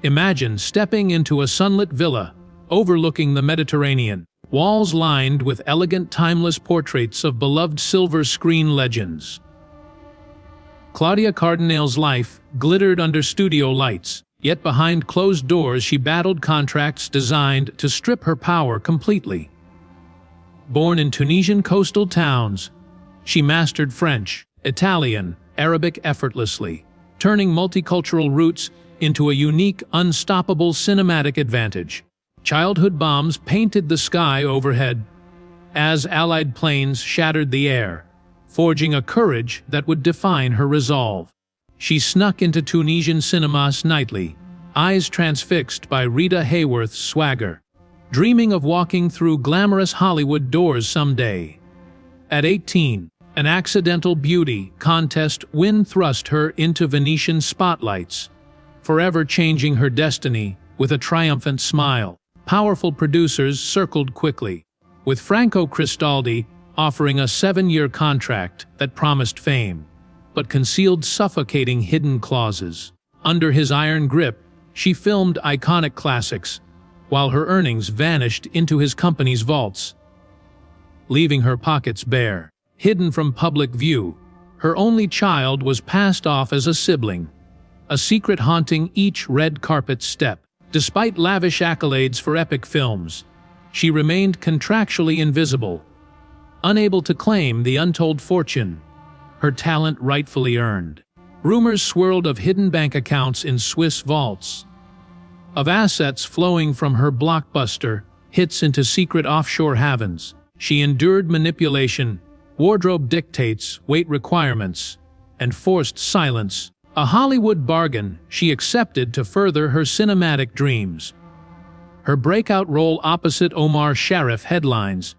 Imagine stepping into a sunlit villa, overlooking the Mediterranean, walls lined with elegant timeless portraits of beloved silver screen legends. Claudia Cardinale's life glittered under studio lights, yet behind closed doors she battled contracts designed to strip her power completely. Born in Tunisian coastal towns, she mastered French, Italian, Arabic effortlessly, turning multicultural roots into a unique, unstoppable cinematic advantage. Childhood bombs painted the sky overhead as Allied planes shattered the air, forging a courage that would define her resolve. She snuck into Tunisian cinemas nightly, eyes transfixed by Rita Hayworth's swagger, dreaming of walking through glamorous Hollywood doors someday. At 18, an accidental beauty contest win thrust her into Venetian spotlights, forever changing her destiny with a triumphant smile. Powerful producers circled quickly, with Franco Cristaldi offering a 7-year contract that promised fame, but concealed suffocating hidden clauses. Under his iron grip, she filmed iconic classics, while her earnings vanished into his company's vaults, leaving her pockets bare. Hidden from public view, her only child was passed off as a sibling, a secret haunting each red carpet step. Despite lavish accolades for epic films, she remained contractually invisible, unable to claim the untold fortune her talent rightfully earned. Rumors swirled of hidden bank accounts in Swiss vaults, of assets flowing from her blockbuster hits into secret offshore havens. She endured manipulation, wardrobe dictates, weight requirements, and forced silence, a Hollywood bargain she accepted to further her cinematic dreams. Her breakout role opposite Omar Sharif headlines,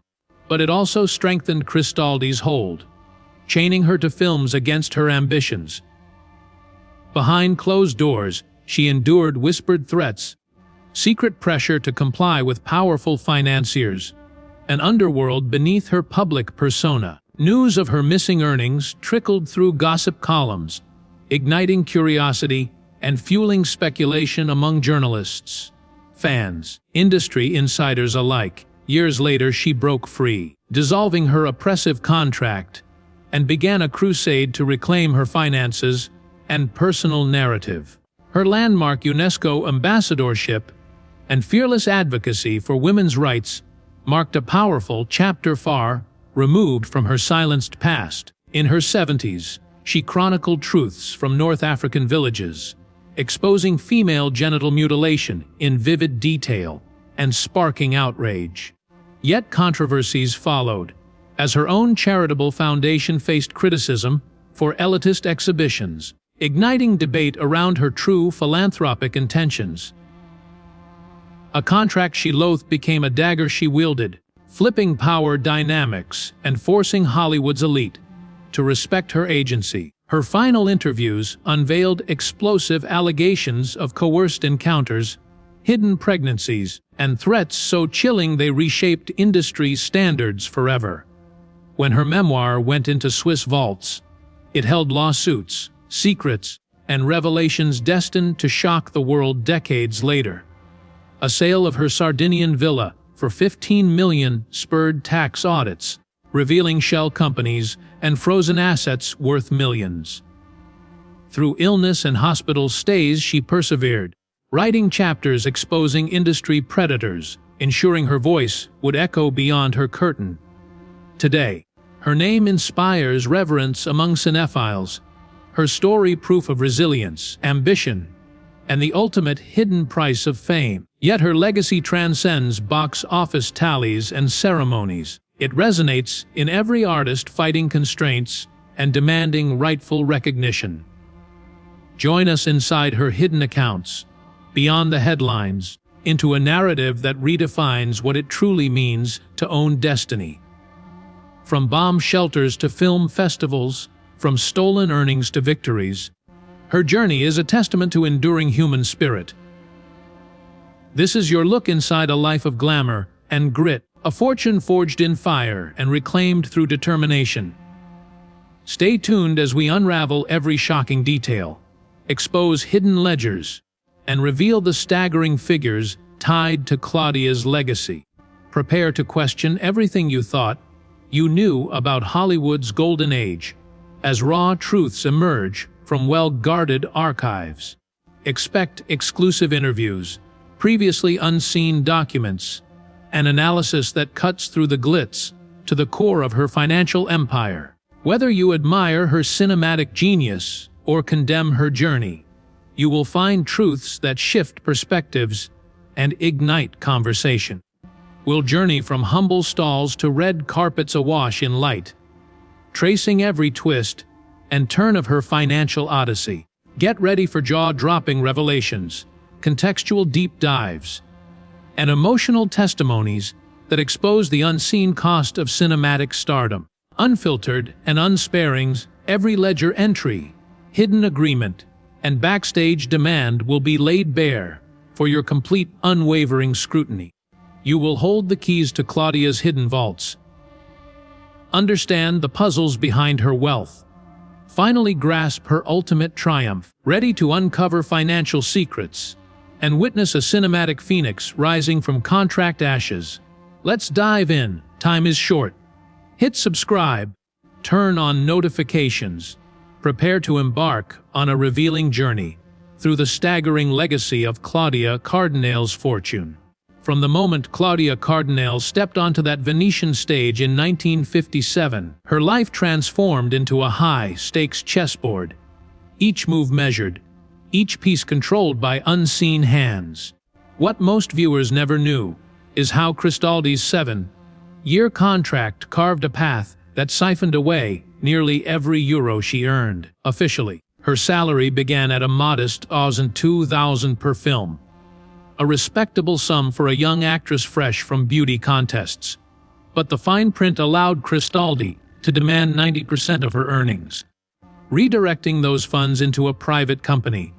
but it also strengthened Cristaldi's hold, chaining her to films against her ambitions. Behind closed doors, she endured whispered threats, secret pressure to comply with powerful financiers, an underworld beneath her public persona. News of her missing earnings trickled through gossip columns, igniting curiosity and fueling speculation among journalists, fans, industry insiders alike. Years later, she broke free, dissolving her oppressive contract, and began a crusade to reclaim her finances and personal narrative. Her landmark UNESCO ambassadorship and fearless advocacy for women's rights marked a powerful chapter far removed from her silenced past. In her 70s, she chronicled truths from North African villages, exposing female genital mutilation in vivid detail and sparking outrage. Yet controversies followed, as her own charitable foundation faced criticism for elitist exhibitions, igniting debate around her true philanthropic intentions. A contract she loathed became a dagger she wielded, flipping power dynamics and forcing Hollywood's elite to respect her agency. Her final interviews unveiled explosive allegations of coerced encounters, hidden pregnancies, and threats so chilling they reshaped industry standards forever. When her memoir went into Swiss vaults, it held lawsuits, secrets, and revelations destined to shock the world decades later. A sale of her Sardinian villa for $15 million spurred tax audits, revealing shell companies and frozen assets worth millions. Through illness and hospital stays, she persevered, writing chapters exposing industry predators, ensuring her voice would echo beyond her curtain. Today, her name inspires reverence among cinephiles, her story proof of resilience, ambition, and the ultimate hidden price of fame. Yet her legacy transcends box office tallies and ceremonies. It resonates in every artist fighting constraints and demanding rightful recognition. Join us inside her hidden accounts, beyond the headlines, into a narrative that redefines what it truly means to own destiny. From bomb shelters to film festivals, from stolen earnings to victories, her journey is a testament to enduring human spirit. This is your look inside a life of glamour and grit, a fortune forged in fire and reclaimed through determination. Stay tuned as we unravel every shocking detail, expose hidden ledgers, and reveal the staggering figures tied to Claudia's legacy. Prepare to question everything you thought you knew about Hollywood's golden age, as raw truths emerge from well-guarded archives. Expect exclusive interviews, previously unseen documents, an analysis that cuts through the glitz to the core of her financial empire. Whether you admire her cinematic genius or condemn her journey, you will find truths that shift perspectives and ignite conversation. We'll journey from humble stalls to red carpets awash in light, tracing every twist and turn of her financial odyssey. Get ready for jaw-dropping revelations, contextual deep dives, and emotional testimonies that expose the unseen cost of cinematic stardom. Unfiltered and unsparing, every ledger entry, hidden agreement, and backstage demand will be laid bare for your complete, unwavering scrutiny. You will hold the keys to Claudia's hidden vaults, understand the puzzles behind her wealth, finally grasp her ultimate triumph, ready to uncover financial secrets, and witness a cinematic phoenix rising from contract ashes. Let's dive in. Time is short. Hit subscribe, turn on notifications, prepare to embark on a revealing journey through the staggering legacy of Claudia Cardinale's fortune. From the moment Claudia Cardinale stepped onto that Venetian stage in 1957, her life transformed into a high-stakes chessboard, each move measured, each piece controlled by unseen hands. What most viewers never knew is how Cristaldi's 7-year contract carved a path that siphoned away nearly every euro she earned. Officially, her salary began at a modest $2,000 per film, a respectable sum for a young actress fresh from beauty contests. But the fine print allowed Cristaldi to demand 90% of her earnings, redirecting those funds into a private company.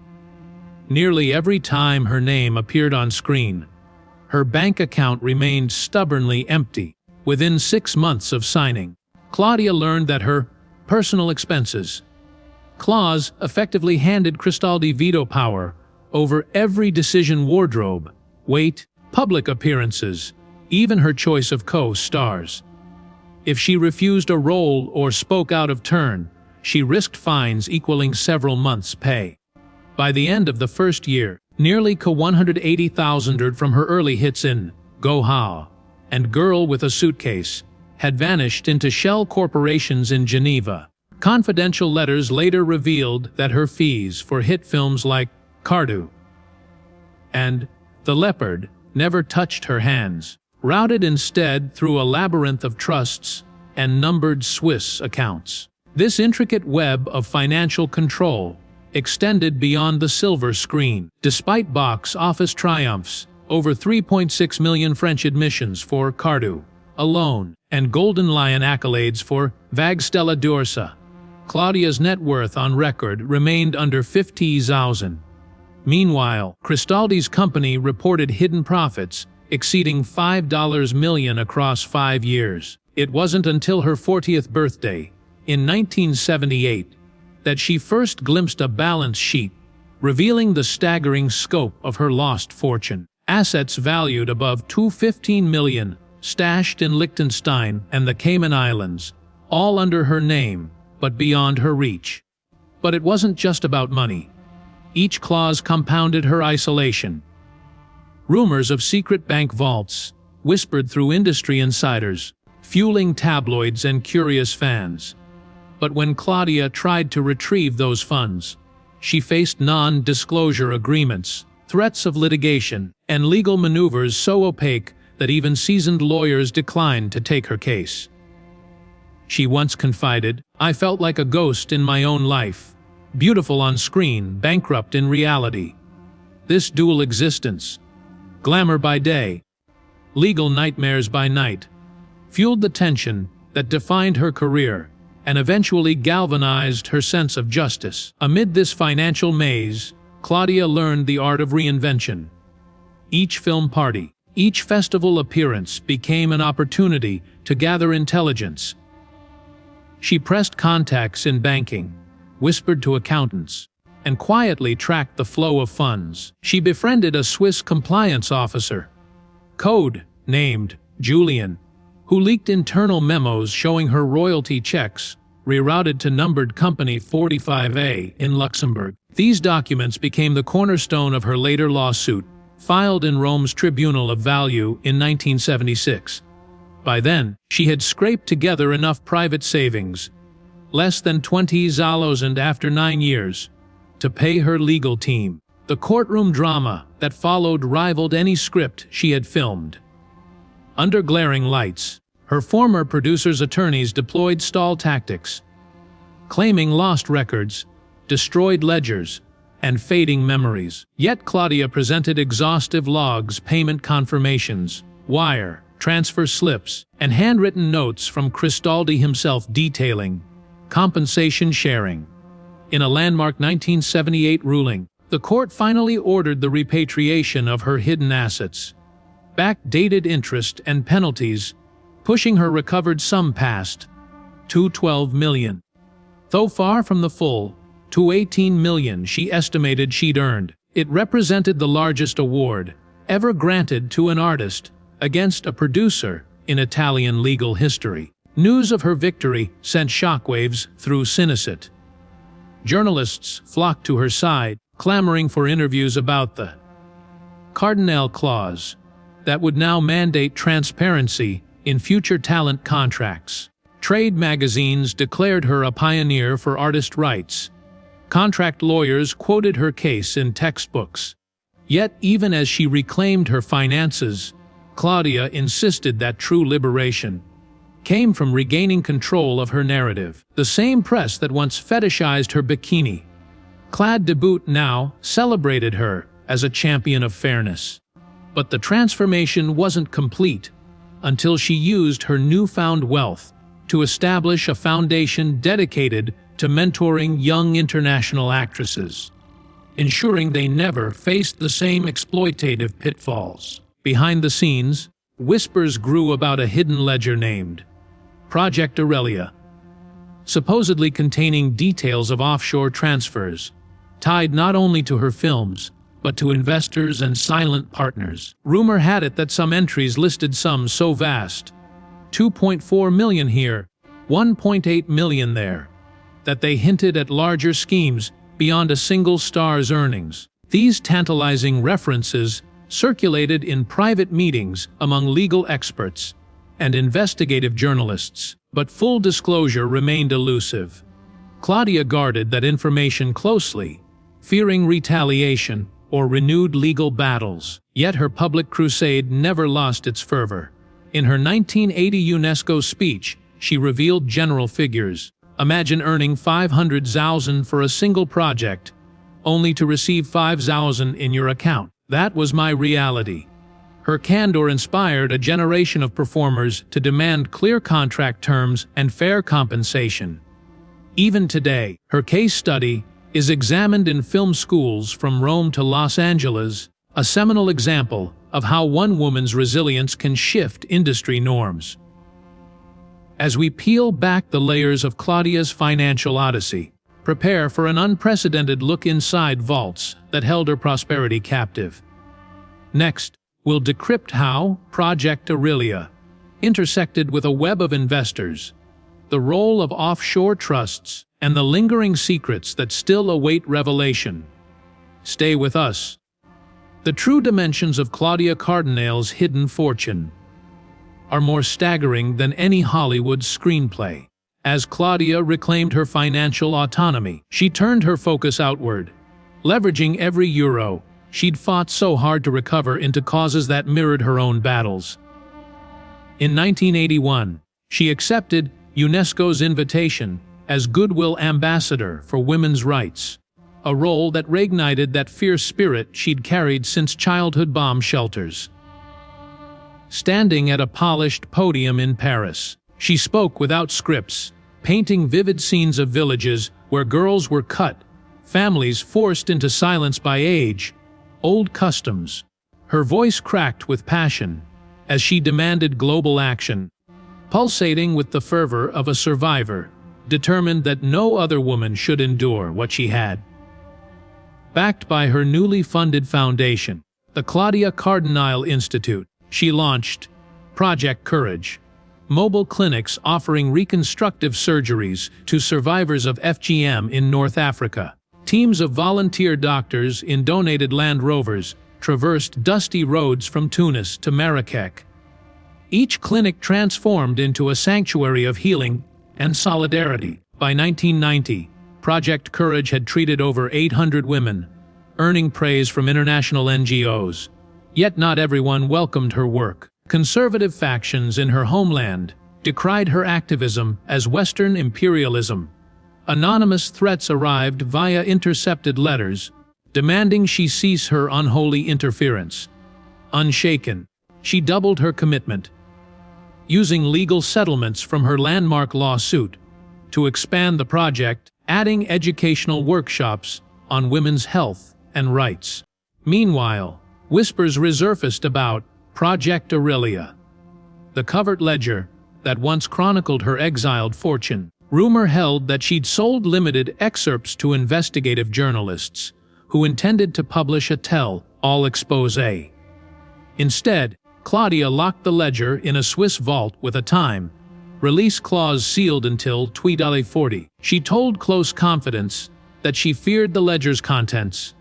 Nearly every time her name appeared on screen, her bank account remained stubbornly empty. Within 6 months of signing, Claudia learned that her personal expenses clause effectively handed Cristaldi veto power over every decision: wardrobe, weight, public appearances, even her choice of co-stars. If she refused a role or spoke out of turn, she risked fines equaling several months' pay. By the end of the first year, nearly $180,000 from her early hits in Go How and Girl with a Suitcase had vanished into shell corporations in Geneva. Confidential letters later revealed that her fees for hit films like Cardu and The Leopard never touched her hands, routed instead through a labyrinth of trusts and numbered Swiss accounts. This intricate web of financial control extended beyond the silver screen. Despite box office triumphs, over 3.6 million French admissions for Cardu alone, and Golden Lion accolades for Vague Stella d'Orsa, Claudia's net worth on record remained under $50,000. Meanwhile, Cristaldi's company reported hidden profits exceeding $5 million across 5 years. It wasn't until her 40th birthday, in 1978, that she first glimpsed a balance sheet, revealing the staggering scope of her lost fortune. Assets valued above $215 million, stashed in Liechtenstein and the Cayman Islands, all under her name, but beyond her reach. But it wasn't just about money. Each clause compounded her isolation. Rumors of secret bank vaults whispered through industry insiders, fueling tabloids and curious fans. But when Claudia tried to retrieve those funds, she faced non-disclosure agreements, threats of litigation, and legal maneuvers so opaque that even seasoned lawyers declined to take her case. She once confided, "I felt like a ghost in my own life. Beautiful on screen, bankrupt in reality. This dual existence, glamour by day, legal nightmares by night, fueled the tension that defined her career and eventually galvanized her sense of justice." Amid this financial maze, Claudia learned the art of reinvention. Each film party, each festival appearance became an opportunity to gather intelligence. She pressed contacts in banking, whispered to accountants, and quietly tracked the flow of funds. She befriended a Swiss compliance officer, code-named Julian, who leaked internal memos showing her royalty checks rerouted to numbered Company 45A in Luxembourg. These documents became the cornerstone of her later lawsuit, filed in Rome's Tribunal of Value in 1976. By then, she had scraped together enough private savings, less than 20,000 after 9 years, to pay her legal team. The courtroom drama that followed rivaled any script she had filmed. Under glaring lights, her former producer's attorneys deployed stall tactics, claiming lost records, destroyed ledgers, and fading memories. Yet Claudia presented exhaustive logs, payment confirmations, wire transfer slips, and handwritten notes from Cristaldi himself detailing compensation sharing. In a landmark 1978 ruling, the court finally ordered the repatriation of her hidden assets, backdated interest and penalties, pushing her recovered sum past $212 million. Though far from the full $218 million she estimated she'd earned, it represented the largest award ever granted to an artist against a producer in Italian legal history. News of her victory sent shockwaves through Cinecit. Journalists flocked to her side, clamoring for interviews about the Cardinale clause that would now mandate transparency in future talent contracts. Trade magazines declared her a pioneer for artist rights. Contract lawyers quoted her case in textbooks. Yet, even as she reclaimed her finances, Claudia insisted that true liberation came from regaining control of her narrative. The same press that once fetishized her bikini-clad debut now celebrated her as a champion of fairness. But the transformation wasn't complete until she used her newfound wealth to establish a foundation dedicated to mentoring young international actresses, ensuring they never faced the same exploitative pitfalls. Behind the scenes, whispers grew about a hidden ledger named Project Aurelia, supposedly containing details of offshore transfers, tied not only to her films, but to investors and silent partners. Rumor had it that some entries listed sums so vast, $2.4 million here, $1.8 million there, that they hinted at larger schemes beyond a single star's earnings. These tantalizing references circulated in private meetings among legal experts and investigative journalists, but full disclosure remained elusive. Claudia guarded that information closely, fearing retaliation or renewed legal battles. Yet her public crusade never lost its fervor. In her 1980 UNESCO speech, she revealed general figures. Imagine earning $500,000 for a single project, only to receive $5,000 in your account. That was my reality. Her candor inspired a generation of performers to demand clear contract terms and fair compensation. Even today, her case study is examined in film schools from Rome to Los Angeles, a seminal example of how one woman's resilience can shift industry norms. As we peel back the layers of Claudia's financial odyssey, prepare for an unprecedented look inside vaults that held her prosperity captive. Next, we'll decrypt how Project Aurelia intersected with a web of investors, the role of offshore trusts, and the lingering secrets that still await revelation. Stay with us. The true dimensions of Claudia Cardinale's hidden fortune are more staggering than any Hollywood screenplay. As Claudia reclaimed her financial autonomy, she turned her focus outward, leveraging every euro she'd fought so hard to recover into causes that mirrored her own battles. In 1981, she accepted UNESCO's invitation as Goodwill Ambassador for Women's Rights, a role that reignited that fierce spirit she'd carried since childhood bomb shelters. Standing at a polished podium in Paris, she spoke without scripts, painting vivid scenes of villages where girls were cut, families forced into silence by age, old customs. Her voice cracked with passion as she demanded global action, pulsating with the fervor of a survivor, determined that no other woman should endure what she had. Backed by her newly funded foundation, the Claudia Cardinale Institute, she launched Project Courage, mobile clinics offering reconstructive surgeries to survivors of FGM in North Africa. Teams of volunteer doctors in donated Land Rovers traversed dusty roads from Tunis to Marrakech. Each clinic transformed into a sanctuary of healing and solidarity. By 1990, Project Courage had treated over 800 women, earning praise from international NGOs. Yet not everyone welcomed her work. Conservative factions in her homeland decried her activism as Western imperialism. Anonymous threats arrived via intercepted letters, demanding she cease her unholy interference. Unshaken, she doubled her commitment, using legal settlements from her landmark lawsuit to expand the project, adding educational workshops on women's health and rights. Meanwhile, whispers resurfaced about Project Aurelia, the covert ledger that once chronicled her exiled fortune. Rumor held that she'd sold limited excerpts to investigative journalists who intended to publish a tell-all expose. Instead, Claudia locked the ledger in a Swiss vault with a time-release clause sealed until 2040. She told close confidants that she feared the ledger's contents,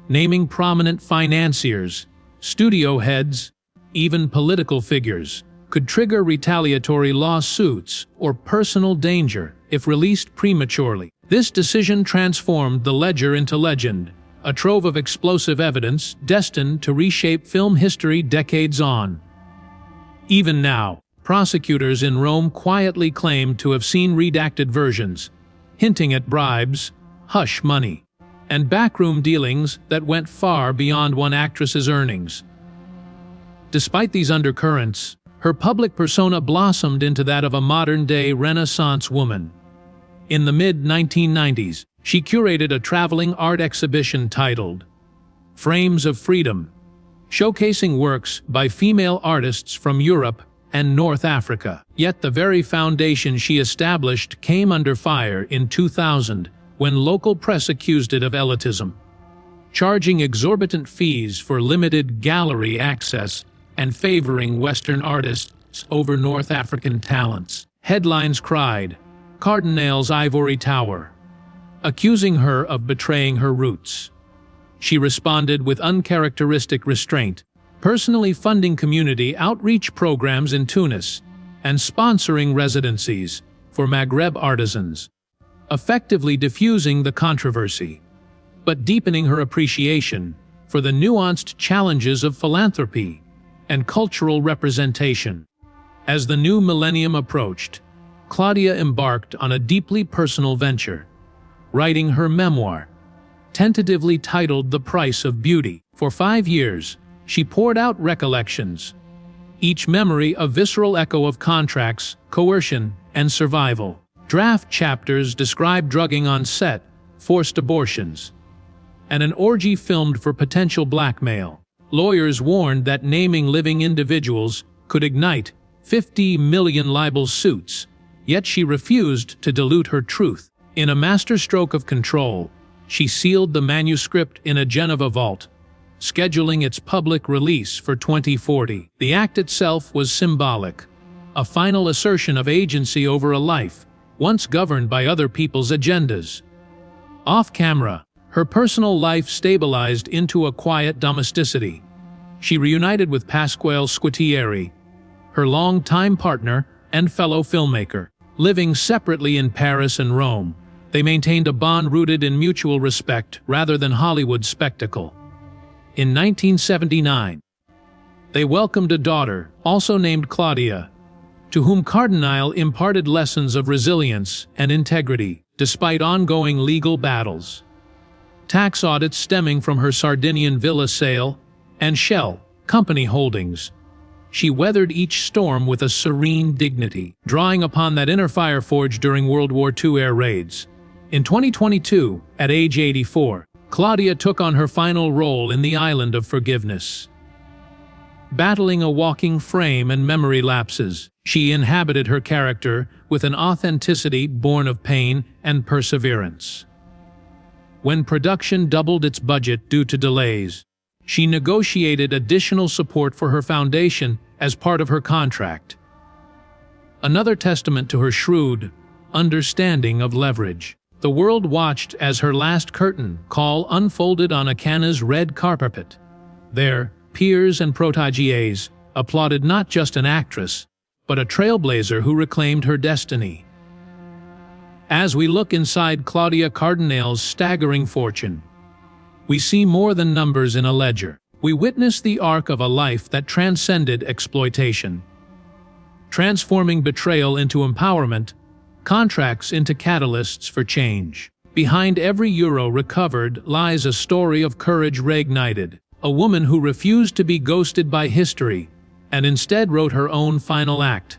naming prominent financiers, studio heads, even political figures, could trigger retaliatory lawsuits or personal danger if released prematurely. This decision transformed the ledger into legend, a trove of explosive evidence destined to reshape film history decades on. Even now, prosecutors in Rome quietly claim to have seen redacted versions, hinting at bribes, hush money, and backroom dealings that went far beyond one actress's earnings. Despite these undercurrents, her public persona blossomed into that of a modern-day Renaissance woman. In the mid-1990s, she curated a traveling art exhibition titled Frames of Freedom, showcasing works by female artists from Europe and North Africa. Yet the very foundation she established came under fire in 2000 when local press accused it of elitism, charging exorbitant fees for limited gallery access and favoring Western artists over North African talents. Headlines cried, "Cardinale's Ivory Tower," accusing her of betraying her roots. She responded with uncharacteristic restraint, personally funding community outreach programs in Tunis and sponsoring residencies for Maghreb artisans, effectively diffusing the controversy, but deepening her appreciation for the nuanced challenges of philanthropy and cultural representation. As the new millennium approached, Claudia embarked on a deeply personal venture, writing her memoir, tentatively titled The Price of Beauty. For 5 years, she poured out recollections, each memory a visceral echo of contracts, coercion, and survival. Draft chapters describe drugging on set, forced abortions, and an orgy filmed for potential blackmail. Lawyers warned that naming living individuals could ignite 50 million libel suits, yet she refused to dilute her truth. In a masterstroke of control, she sealed the manuscript in a Geneva vault, scheduling its public release for 2040. The act itself was symbolic, a final assertion of agency over a life once governed by other people's agendas. Off-camera, her personal life stabilized into a quiet domesticity. She reunited with Pasquale Squitieri, her long-time partner and fellow filmmaker. Living separately in Paris and Rome, they maintained a bond rooted in mutual respect rather than Hollywood spectacle. In 1979, they welcomed a daughter, also named Claudia, to whom Cardinale imparted lessons of resilience and integrity despite ongoing legal battles. Tax audits stemming from her Sardinian villa sale and Shell company holdings. She weathered each storm with a serene dignity, drawing upon that inner fire forged during World War II air raids. In 2022, at age 84, Claudia took on her final role in The Island of Forgiveness. Battling a walking frame and memory lapses, she inhabited her character with an authenticity born of pain and perseverance. when production doubled its budget due to delays. She negotiated additional support for her foundation as part of her contract. Another testament to her shrewd understanding of leverage. The world watched as her last curtain call unfolded on Akana's red carpet. There, peers and proteges applauded not just an actress, but a trailblazer who reclaimed her destiny. As we look inside Claudia Cardinale's staggering fortune, we see more than numbers in a ledger. We witness the arc of a life that transcended exploitation, transforming betrayal into empowerment, contracts into catalysts for change. Behind every euro recovered lies a story of courage reignited, a woman who refused to be ghosted by history and instead wrote her own final act.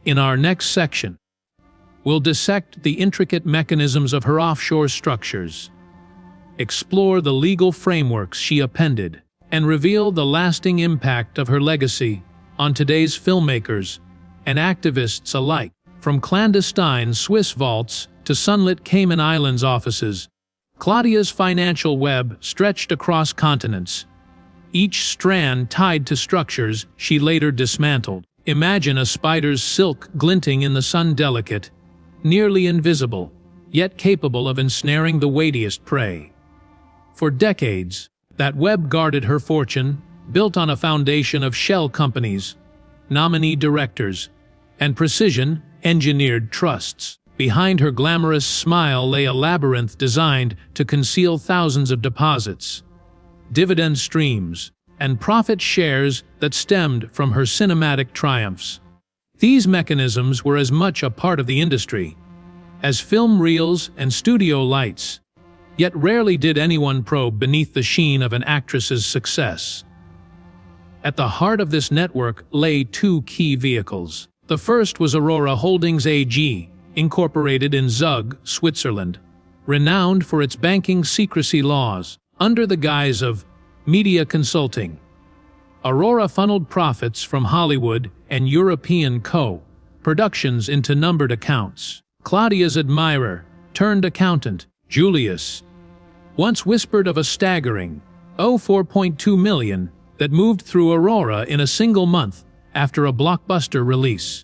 In our next section, we'll dissect the intricate mechanisms of her offshore structures, explore the legal frameworks she appended, and reveal the lasting impact of her legacy on today's filmmakers and activists alike. From clandestine Swiss vaults to sunlit Cayman Islands offices, Claudia's financial web stretched across continents, each strand tied to structures she later dismantled. Imagine a spider's silk glinting in the sun, delicate, nearly invisible, yet capable of ensnaring the weightiest prey. For decades, that web guarded her fortune, built on a foundation of shell companies, nominee directors, and precision-engineered trusts. Behind her glamorous smile lay a labyrinth designed to conceal thousands of deposits, dividend streams, and profit shares that stemmed from her cinematic triumphs. These mechanisms were as much a part of the industry as film reels and studio lights, yet rarely did anyone probe beneath the sheen of an actress's success. At the heart of this network lay two key vehicles. The first was Aurora Holdings AG, incorporated in Zug, Switzerland, renowned for its banking secrecy laws. Under the guise of media consulting, Aurora funneled profits from Hollywood and European co-productions into numbered accounts. Claudia's admirer, turned accountant, Julius, once whispered of a staggering $4.2 million that moved through Aurora in a single month after a blockbuster release.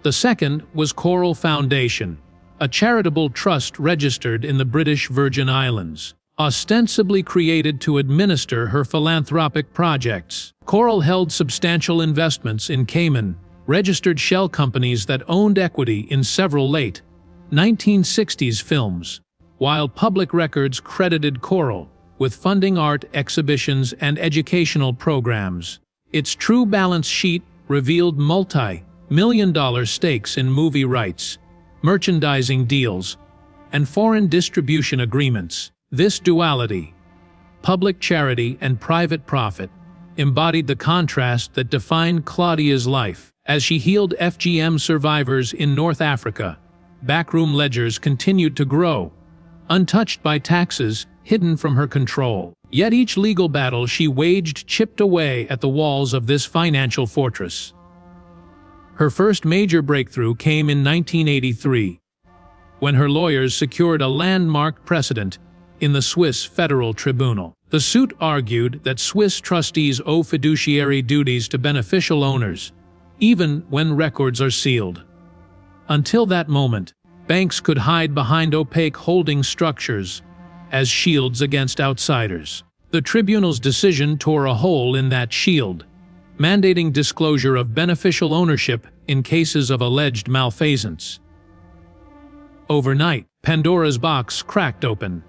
The second was Coral Foundation, a charitable trust registered in the British Virgin Islands, ostensibly created to administer her philanthropic projects. Coral held substantial investments in Cayman, registered shell companies that owned equity in several late 1960s films, while public records credited Coral with funding art exhibitions and educational programs. Its true balance sheet revealed multi-million-dollar stakes in movie rights, merchandising deals, and foreign distribution agreements. This duality, public charity and private profit, embodied the contrast that defined Claudia's life. As she healed FGM survivors in North Africa, backroom ledgers continued to grow, untouched by taxes hidden from her control. Yet each legal battle she waged chipped away at the walls of this financial fortress. Her first major breakthrough came in 1983, when her lawyers secured a landmark precedent in the Swiss Federal Tribunal. The suit argued that Swiss trustees owe fiduciary duties to beneficial owners, even when records are sealed. Until that moment, banks could hide behind opaque holding structures as shields against outsiders. The tribunal's decision tore a hole in that shield, mandating disclosure of beneficial ownership in cases of alleged malfeasance. Overnight, Pandora's box cracked open.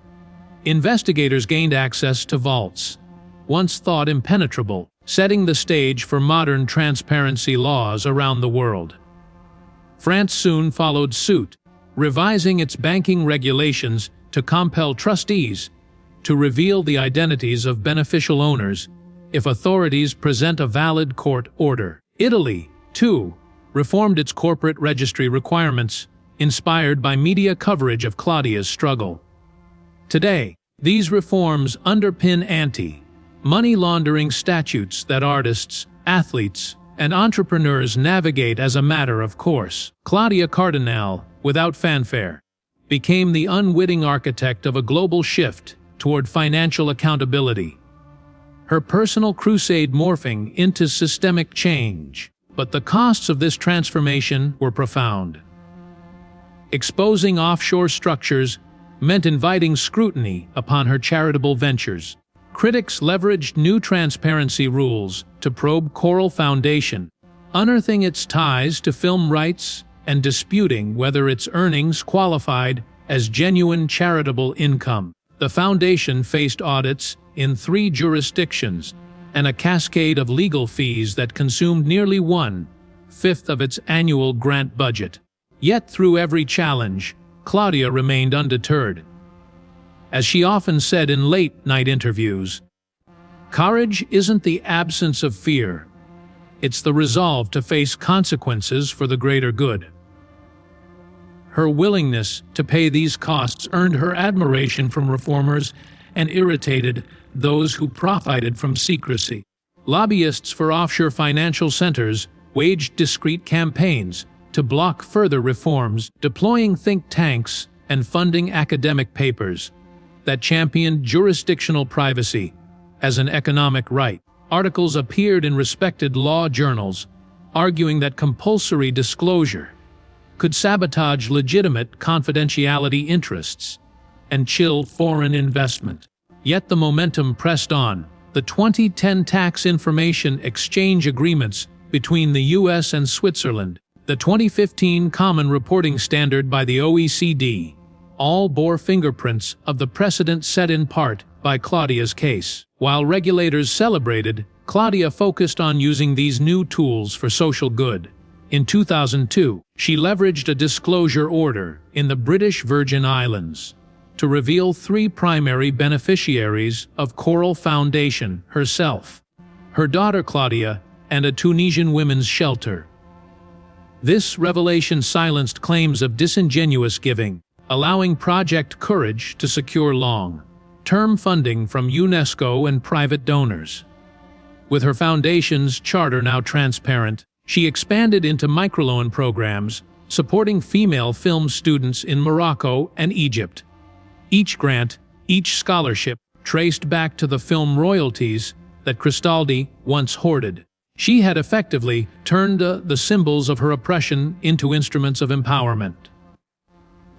Investigators gained access to vaults, once thought impenetrable, setting the stage for modern transparency laws around the world. France soon followed suit, revising its banking regulations to compel trustees to reveal the identities of beneficial owners if authorities present a valid court order. Italy, too, reformed its corporate registry requirements, inspired by media coverage of Claudia's struggle. Today, these reforms underpin anti-money laundering statutes that artists, athletes, and entrepreneurs navigate as a matter of course. Claudia Cardinale, without fanfare, became the unwitting architect of a global shift toward financial accountability. Her personal crusade morphing into systemic change. But the costs of this transformation were profound. Exposing offshore structures meant inviting scrutiny upon her charitable ventures. Critics leveraged new transparency rules to probe Coral Foundation, unearthing its ties to film rights and disputing whether its earnings qualified as genuine charitable income. The foundation faced audits in 3 jurisdictions and a cascade of legal fees that consumed nearly 1/5 of its annual grant budget. Yet through every challenge, Claudia remained undeterred. As she often said in late-night interviews, "Courage isn't the absence of fear. It's the resolve to face consequences for the greater good." Her willingness to pay these costs earned her admiration from reformers and irritated those who profited from secrecy. Lobbyists for offshore financial centers waged discreet campaigns to block further reforms, deploying think tanks and funding academic papers that championed jurisdictional privacy as an economic right. Articles appeared in respected law journals, arguing that compulsory disclosure could sabotage legitimate confidentiality interests and chill foreign investment. Yet the momentum pressed on. The 2010 tax information exchange agreements between the US and Switzerland, the 2015 Common Reporting Standard by the OECD, all bore fingerprints of the precedent set in part by Claudia's case. While regulators celebrated, Claudia focused on using these new tools for social good. In 2002, she leveraged a disclosure order in the British Virgin Islands to reveal 3 primary beneficiaries of Coral Foundation: herself, her daughter Claudia, and a Tunisian women's shelter. This revelation silenced claims of disingenuous giving, allowing Project Courage to secure long-term funding from UNESCO and private donors. With her foundation's charter now transparent, she expanded into microloan programs, supporting female film students in Morocco and Egypt. Each grant, each scholarship, traced back to the film royalties that Cristaldi once hoarded. She had effectively turned the symbols of her oppression into instruments of empowerment.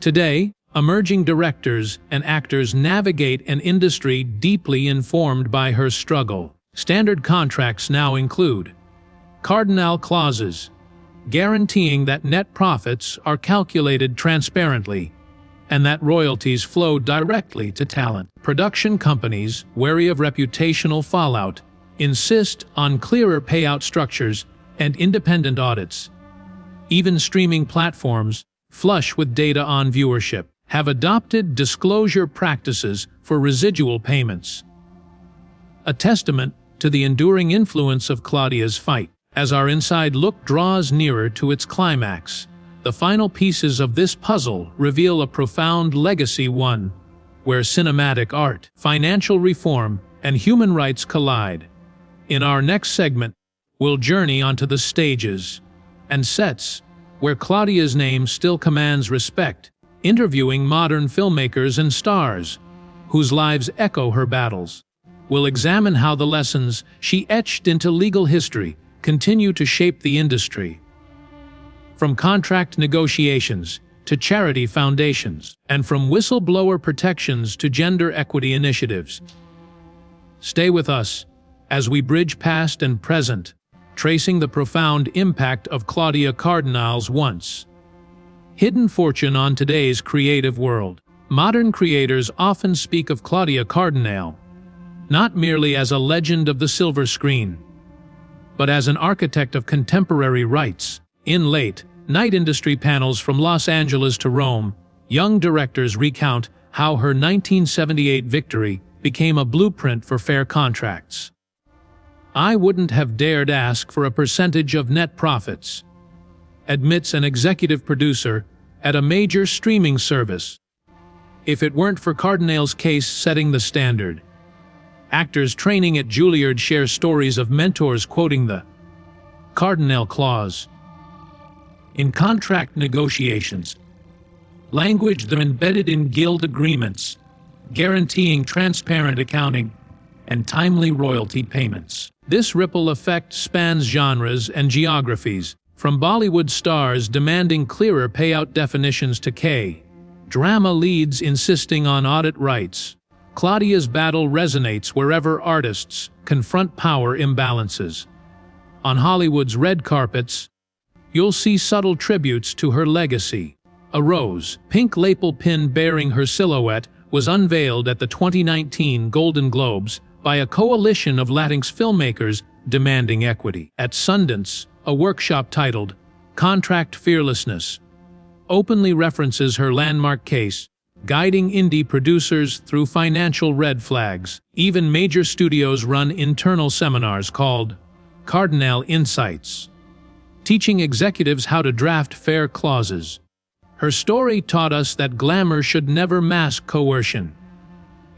Today, emerging directors and actors navigate an industry deeply informed by her struggle. Standard contracts now include Cardinale clauses, guaranteeing that net profits are calculated transparently and that royalties flow directly to talent. Production companies, wary of reputational fallout, insist on clearer payout structures and independent audits. Even streaming platforms, flush with data on viewership, have adopted disclosure practices for residual payments. A testament to the enduring influence of Claudia's fight. As our inside look draws nearer to its climax, the final pieces of this puzzle reveal a profound legacy, one where cinematic art, financial reform, and human rights collide. In our next segment, we'll journey onto the stages and sets where Claudia's name still commands respect, interviewing modern filmmakers and stars whose lives echo her battles. We'll examine how the lessons she etched into legal history continue to shape the industry. From contract negotiations to charity foundations, and from whistleblower protections to gender equity initiatives. Stay with us as we bridge past and present, tracing the profound impact of Claudia Cardinale's once hidden fortune on today's creative world. Modern creators often speak of Claudia Cardinale not merely as a legend of the silver screen, but as an architect of contemporary rights. In late-night industry panels from Los Angeles to Rome, young directors recount how her 1978 victory became a blueprint for fair contracts. "I wouldn't have dared ask for a percentage of net profits," admits an executive producer at a major streaming service, "if it weren't for Cardinale's case setting the standard." Actors training at Juilliard share stories of mentors quoting the Cardinale clause in contract negotiations, Language that embedded in guild agreements, guaranteeing transparent accounting and timely royalty payments. This ripple effect spans genres and geographies, from Bollywood stars demanding clearer payout definitions to K-drama leads insisting on audit rights. Claudia's battle resonates wherever artists confront power imbalances. On Hollywood's red carpets, you'll see subtle tributes to her legacy. A rose, pink lapel pin bearing her silhouette was unveiled at the 2019 Golden Globes by a coalition of Latinx filmmakers demanding equity. At Sundance, a workshop titled Contract Fearlessness openly references her landmark case, guiding indie producers through financial red flags. Even major studios run internal seminars called Cardinale Insights, teaching executives how to draft fair clauses. Her story taught us that glamour should never mask coercion,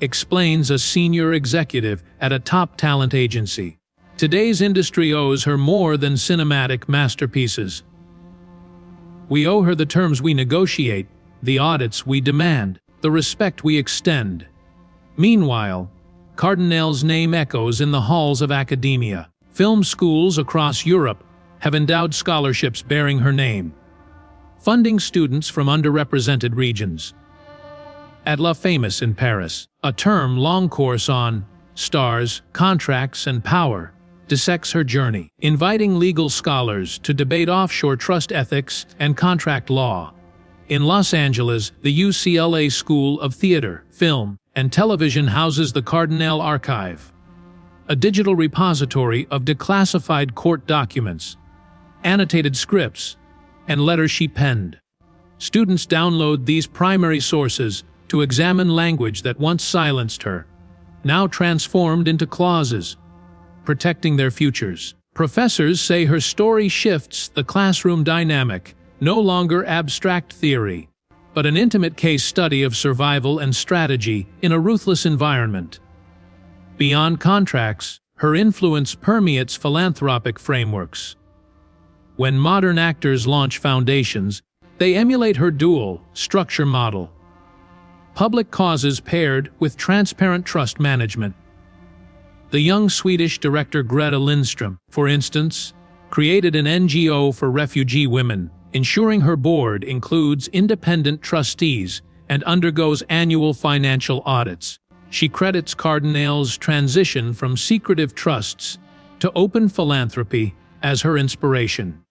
explains a senior executive at a top talent agency. Today's industry owes her more than cinematic masterpieces. We owe her the terms we negotiate, the audits we demand, the respect we extend. Meanwhile, Cardinale's name echoes in the halls of academia. Film schools across Europe have endowed scholarships bearing her name, funding students from underrepresented regions. At La Famous in Paris, a term-long course on stars, contracts, and power dissects her journey, inviting legal scholars to debate offshore trust ethics and contract law. In Los Angeles, the UCLA School of Theater, Film, and Television houses the Cardinale Archive, a digital repository of declassified court documents, annotated scripts, and letters she penned. Students download these primary sources to examine language that once silenced her, now transformed into clauses, protecting their futures. Professors say her story shifts the classroom dynamic, no longer abstract theory, but an intimate case study of survival and strategy in a ruthless environment. Beyond contracts, her influence permeates philanthropic frameworks. When modern actors launch foundations, they emulate her dual structure model: public causes paired with transparent trust management. The young Swedish director Greta Lindström, for instance, created an NGO for refugee women, ensuring her board includes independent trustees and undergoes annual financial audits. She credits Cardinale's transition from secretive trusts to open philanthropy as her inspiration.